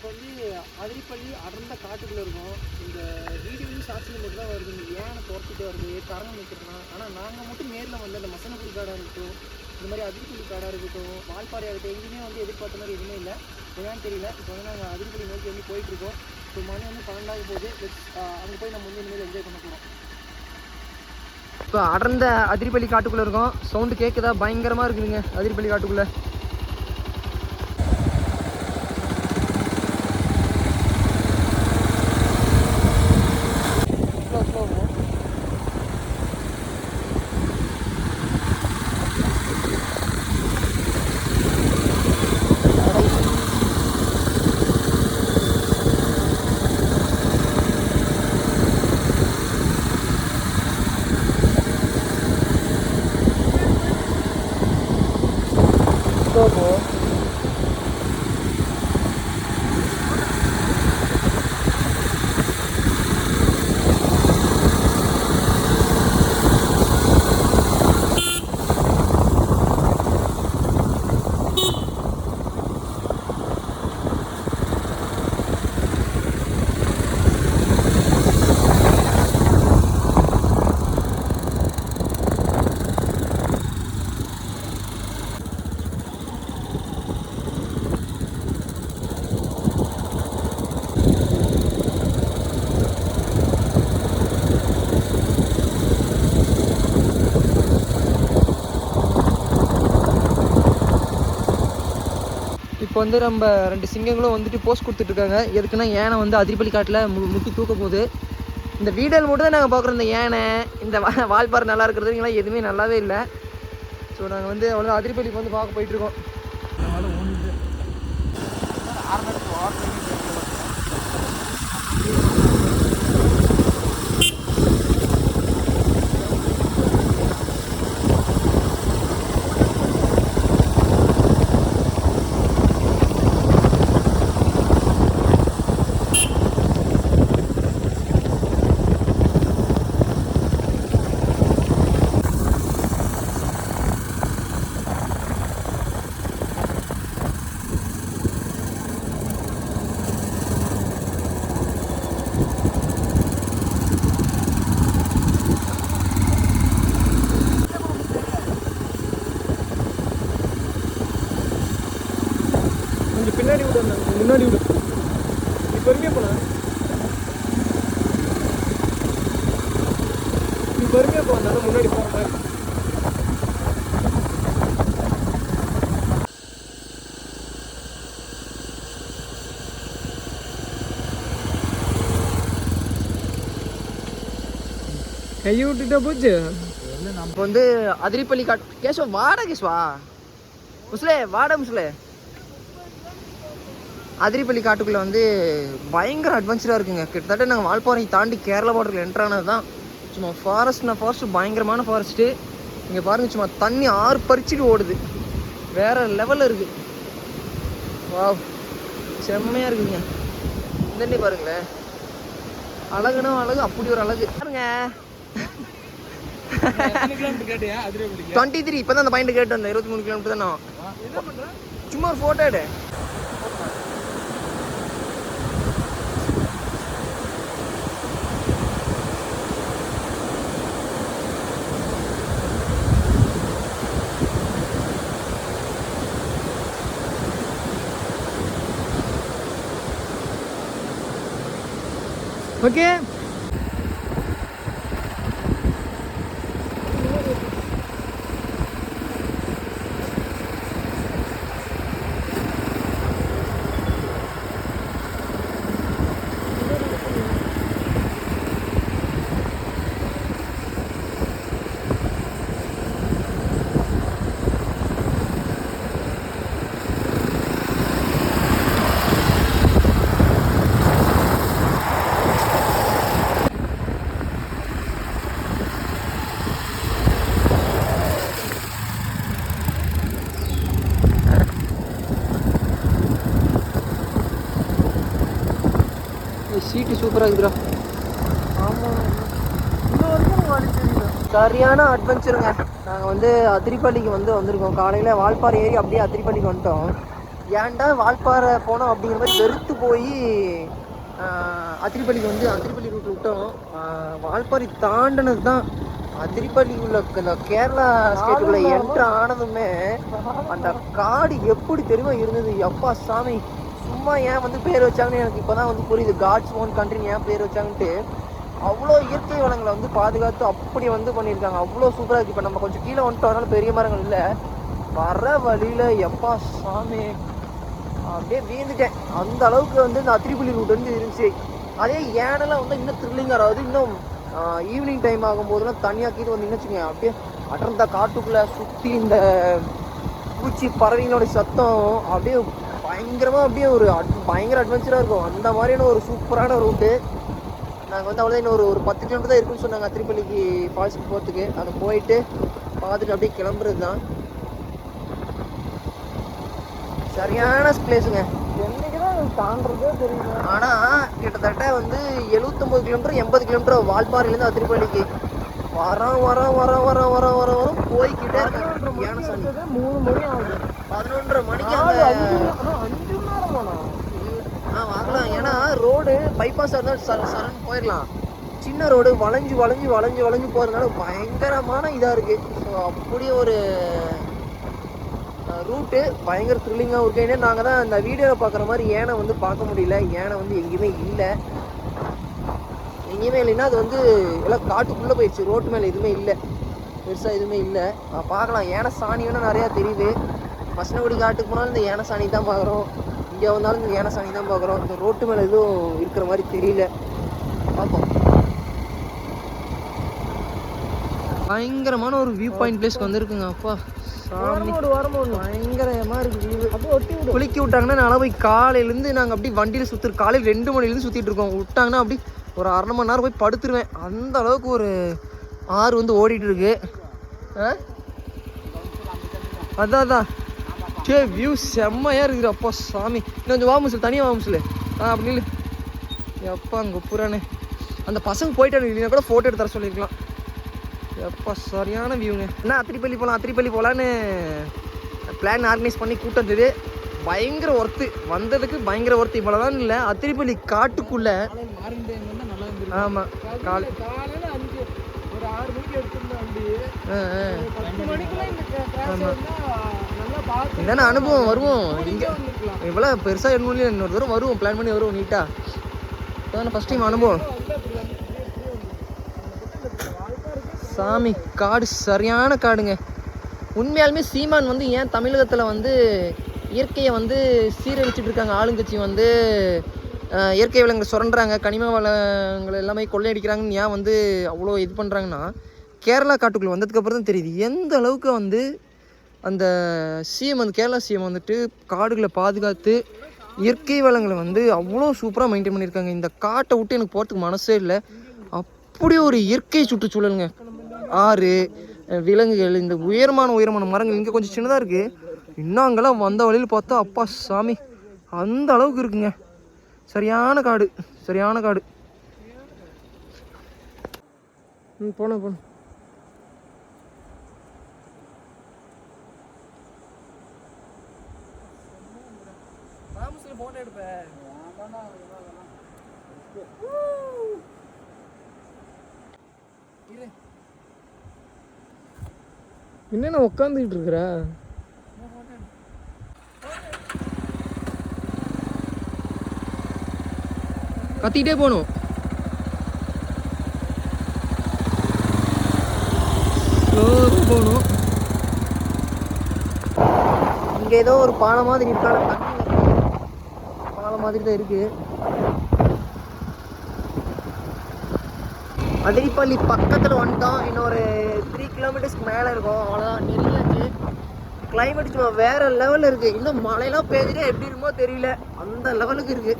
இப்போ வந்து அதிரிப்பள்ளி அடர்ந்த காட்டுக்குள்ளே இருக்கும். இந்த வீடியோவும் ஷார்ட்ஸில் மட்டும் தான் வருது. இந்த யானை துரத்திட்டு வருது, கரணம் நிற்கிறலாம். ஆனால் நாங்கள் மட்டும் நேரில் வந்து அந்த மசனக்குடி காடாக இருக்கட்டும், இந்த மாதிரி அதிரிப்பள்ளி காடாக இருக்கட்டும், வால்பாறையாக இருக்கட்டும், எங்கேயுமே வந்து எதிர்பார்த்த மாதிரி எதுவுமே இல்லை. என்னன்னு தெரியல. இப்போ வந்து நாங்கள் அதிரிப்பள்ளி நோக்கி வந்து போயிட்டுருக்கோம். இப்போ மணி வந்து 12 போகுது. அங்கே போய் நம்ம வந்து இனிமேல் என்ஜாய் பண்ண போகிறோம். இப்போ அடர்ந்த அதிரிப்பள்ளி காட்டுக்குள்ளே இருக்கோம். சவுண்டு கேட்குதா? பயங்கரமாக இருக்குதுங்க அதிரிப்பள்ளி காட்டுக்குள்ளே. இப்போ வந்து நம்ம 2 சிங்கங்களும் வந்துட்டு போஸ்ட் கொடுத்துட்ருக்காங்க. எதுக்குன்னா யானை வந்து அதிரிப்பள்ளி காட்டில் முட்டி தூக்க போகுது. இந்த வீடியோவில் மட்டும் தான் நாங்கள் பார்க்குறோம். இந்த யானை இந்த வால்பாறை நல்லா இருக்கிறதுங்களாம் எதுவுமே நல்லாவே இல்லை. ஸோ நாங்கள் வந்து அவ்வளோ அதிரிப்பள்ளிக்கு வந்து பார்க்க போயிட்டுருக்கோம். பின்னாடி விட முன்னாடி விட நீ பொறுமையாக போன நீ பொறுமையாக போனாலும் முன்னாடி போகிற மாதிரி. கையை விட்டுட்டா போச்சு. இப்போ வந்து அதிரிப்பள்ளி காட்டு கேஷவா வாடா கேஷ்வா முஸ்லே வாடா முஸ்லே. அதிரிப்பள்ளி காட்டுக்குள்ளே வந்து பயங்கர அட்வென்ச்சராக இருக்குங்க. கிட்டத்தட்ட நாங்கள் வால்பாறை தாண்டி கேரளா பார்டரில் என்ட்ரானது தான். சும்மா ஃபாரஸ்ட்டு பயங்கரமான ஃபாரஸ்ட்டு. இங்கே பாருங்கள், சும்மா தண்ணி ஆறு பறிச்சுட்டு ஓடுது. வேறு லெவலில் இருக்குது. வா, செம்மையாக இருக்குதுங்க. தண்ணி பாருங்களேன், அழகுனா அழகு, அப்படி ஒரு அழகு பாருங்க. 23 இப்போ தான் அந்த பாயிண்ட் கேட்டு வந்தேன். 23 கிலோமீட்டர் தானே. சும்மா ஒரு ஃபோட்டோ எடு. ஓகே, சீட்டு சூப்பராக இருக்குதுடா. ஆமாம், சரியான அட்வென்ச்சருங்க. நாங்கள் வந்து அதிரிப்பள்ளிக்கு வந்திருக்கோம். காலையில் வால்பாறை ஏறி அப்படியே அதிரிப்பள்ளிக்கு வந்துட்டோம். ஏன்டா வால்பாறை போனோம் அப்படிங்கிற மாதிரி வெறுத்து போய் அதிரிப்பள்ளிக்கு வந்து அதிரிப்பள்ளி ரூட் விட்டோம். வால்பாறை தாண்டினது தான் அதிரிப்பள்ளி உள்ள கேரளா ஸ்டேட்டுக்குள்ள என்ட்ரு ஆனதுமே அந்த காடு எப்படி தெரியுமா இருந்தது. எப்பா சாமி, சும்மா ஏன் வந்து பேர் வச்சாங்கன்னு எனக்கு இப்போ தான் வந்து புரியுது. காட்ஸ் ஓன் கண்ட்ரின்னு ஏன் பேர் வச்சாங்கன்ட்டு. அவ்வளோ இயற்கை வளங்களை வந்து பாதுகாத்து அப்படி வந்து பண்ணியிருக்காங்க. அவ்வளோ சூப்பராக இருக்குது. இப்போ நம்ம கொஞ்சம் கீழே வந்துட்டு வரனால பெரிய மரங்கள் இல்லை. வர வழியில் எப்பா சாமி அப்படியே வீழ்ந்துட்டேன். அந்த அளவுக்கு வந்து இந்த அதிரிப்பள்ளி ரூட் வந்து இருந்துச்சு. அதே ஏனெல்லாம் வந்து இன்னும் த்ரில்லிங்காக, அதாவது இன்னும் ஈவினிங் டைம் ஆகும்போதுலாம் தனியாக கீழே வந்து நினைச்சுங்க அப்படியே அடர்ந்த காட்டுக்குள்ளே சுற்றி இந்த பூச்சி பறவைங்களோட சத்தம் அப்படியே பயங்கரமாக அப்படியே ஒரு பயங்கர அட்வென்ச்சராக இருக்கும். அந்த மாதிரியான ஒரு சூப்பரான ரூட்டு. நாங்கள் வந்து அவ்வளோதான் இன்னும் ஒரு 10 கிலோமீட்டர் தான் இருக்குன்னு சொன்னாங்க அதிரிப்பள்ளிக்கு ஃபால்ஸுக்கு போகிறதுக்கு. அதை போயிட்டு பார்த்துட்டு அப்படியே கிளம்புறது தான். சரியான பிளேஸுங்க. என்னைக்குதான் தாண்டதே தெரியுது. ஆனால் கிட்டத்தட்ட வந்து 79 கிலோமீட்டர் 80 கிலோமீட்டர் வால்பாறையிலேருந்து அதிரிப்பள்ளிக்கு வரோம் போய்கிட்டே இருக்காங்க. யானசாமி 3 மணி ஆகுது. 11:30 மணிக்கு அந்த 5 மணி நேரம் போனோம். வாங்கலாம். ஏன்னா ரோடு பைபாஸாக இருந்தால் சரன்னு போயிடலாம். சின்ன ரோடு வளைஞ்சு போகிறதுனால பயங்கரமான இதாக இருக்குது. ஸோ அப்படியே ஒரு ரூட்டு பயங்கர த்ரில்லிங்காகவும் இருக்குது. ஏன்னா நாங்கள் தான் அந்த வீடியோவில் பார்க்குற மாதிரி ஏனை வந்து பார்க்க முடியல. ஏனை வந்து எங்கேயுமே இல்லைன்னா அது வந்து எல்லாம் காட்டுக்குள்ளே போயிடுச்சு. ரோட்டு மேலே எதுவுமே இல்லை, பெருசாக எதுவுமே இல்லை. பார்க்கலாம். யானை சாணி வேணால் நிறையா தெரியுது. மசனகுடி காட்டுக்கு போனாலும் இந்த யானை சாணி தான் பார்க்குறோம். இங்கே வந்தாலும் இந்த யானை சாணி தான் பார்க்குறோம். இந்த ரோட்டு மேலே எதுவும் இருக்கிற மாதிரி தெரியல. பார்ப்போம். பயங்கரமான ஒரு வியூ பாயிண்ட் பிளேஸ்க்கு வந்திருக்குங்க. அப்பா சாமி, பயங்கரமாக இருக்குது வியூ. அப்போ குளிக்க விட்டாங்கன்னா நான் போய் காலையிலேருந்து நாங்கள் அப்படி வண்டியில் சுற்றுறோம். காலையில் 2 மணிலேருந்து சுற்றிட்டு இருக்கோம். விட்டாங்கன்னா அப்படி ஒரு 1/2 மணி நேரம் போய் படுத்துருவேன். அந்த அளவுக்கு ஒரு ஆறு வந்து ஓடிட்டு இருக்கு. அதான் வியூ செம்மையாக இருக்குது. அப்பா சாமி, இன்னும் கொஞ்சம் வாமுசில் தனியாக வாமுசில் அப்படி இல்லை. எப்பா அங்கே புறானே அந்த பசங்க போயிட்டாங்க. இல்லைன்னா கூட ஃபோட்டோ எடுத்து தர சொல்லியிருக்கலாம். எப்பா சரியான வியூங்க. என்ன அதிரிப்பள்ளி போகலான்னு பிளான் ஆர்கனைஸ் பண்ணி கூட்டது. பயங்கர ஒர்த்து வந்ததுக்கு, பயங்கர ஒர்த்து. இவ்வளோதான் இல்லை, அதிரிப்பள்ளி காட்டுக்குள்ளே. ஆமாம், காலையில் ஒரு 6 மணிக்கு எடுத்துருந்தோம் வண்டி. 10 மணிக்குலாம் இதான அனுபவம். வருவோம் இங்கே இவ்வளோ பெருசாக இன்னொரு தூரம் வருவோம், பிளான் பண்ணி வருவோம் நீட்டாக. அதான ஃபஸ்ட் டைம் அனுபவம். சாமி, காடு சரியான காடுங்க. உண்மையாலுமே சீமான் வந்து ஏன் தமிழகத்தில் வந்து இயற்கையை வந்து சீரழிச்சிட்டு இருக்காங்க. ஆளுங்கட்சி வந்து இயற்கை வளங்களை சுரண்டுறாங்க, கனிம வளங்கள் எல்லாமே கொள்ளையடிக்கிறாங்கன்னு ஏன் வந்து அவ்வளோ இது பண்ணுறாங்கன்னா, கேரளா காட்டுக்குள்ளே வந்ததுக்கப்புறம் தான் தெரியுது எந்த அளவுக்கு வந்து அந்த சிஎம் வந்து கேரளா சிஎம் வந்துட்டு காடுகளை பாதுகாத்து இயற்கை வளங்களை வந்து அவ்வளோ சூப்பராக மெயின்டைன் பண்ணியிருக்காங்க. இந்த காட்டை விட்டு எனக்கு போகிறதுக்கு மனசே இல்லை. அப்படி ஒரு இயற்கை சுற்றுச்சூழலுங்க. ஆறு, விலங்குகள், இந்த உயரமான மரங்கள் இங்கே கொஞ்சம் சின்னதாக இருக்குது. இன்னும் அங்கெல்லாம் வந்த வழியில் பார்த்தா அப்பா சாமி அந்த அளவுக்கு இருக்குங்க. சரியான காடு. போனோம் போட்டோ எடுப்பேன். என்ன உட்காந்துக்கிட்டு இருக்கிற? கத்திக்கிட்டே போகணும். போகணும். இங்கே ஏதோ ஒரு பாலம் மாதிரி இருக்கான, பாலம் மாதிரி தான் இருக்கு. அதிரிப்பள்ளி பக்கத்தில் வந்துட்டோம். இன்னொரு 3 கிலோமீட்டர்ஸ்க்கு மேலே இருக்கும். அவ்வளோதான், நெருங்கியாச்சு. கிளைமேட் சும்மா வேறு லெவலில் இருக்குது. இன்னும் மழையெல்லாம் பெய்ஞ்சுட்டே எப்படி இருக்குமோ தெரியல, அந்த லெவலுக்கு இருக்குது.